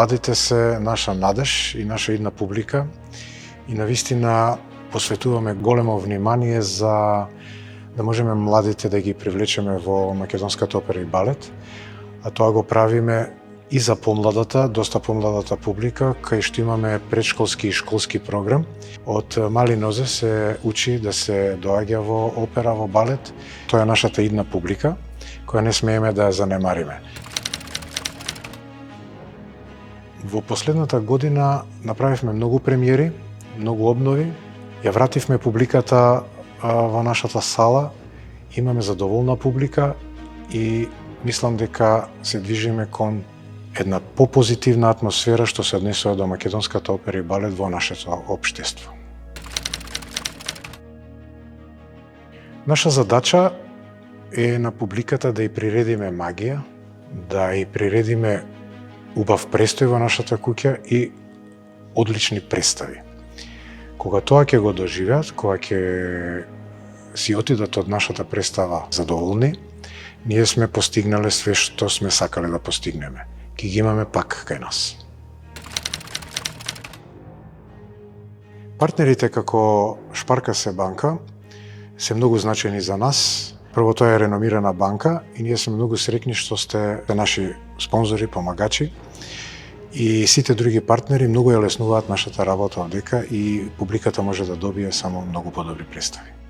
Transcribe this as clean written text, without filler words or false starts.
Младите се наша надеж и наша идна публика и навистина посветуваме големо внимание за да можеме младите да ги привлечеме во македонската опера и балет, а тоа го правиме и за помладата, доста помладата публика, кај што имаме предшколски и школски програм. Од мали нозе се учи да се доаѓа во опера, во балет. Тоа е нашата идна публика, која не смееме да ја занемариме. Во последната година направивме многу премиери, многу обнови, ја вративме публиката во нашата сала, имаме задоволна публика и мислам дека се движиме кон една попозитивна атмосфера што се однесува до македонската опера и балет во нашето општество. Наша задача е на публиката да ја приредиме магија, да ја приредиме убав престој во нашата куќа и одлични представи. Кога тоа ќе го доживеат, кога ќе си отидат од нашата представа задоволни, ние сме постигнале све што сме сакале да постигнеме. Ки ги имаме пак кај нас. Партнерите како Шпарка-се банка се многу значајни за нас. Прво, тоа е реномирана банка и ние сме многу среќни што сте наши спонзори, помагачи и сите други партнери многу ја леснуваат нашата работа овдека и публиката може да добие само многу подобри представи.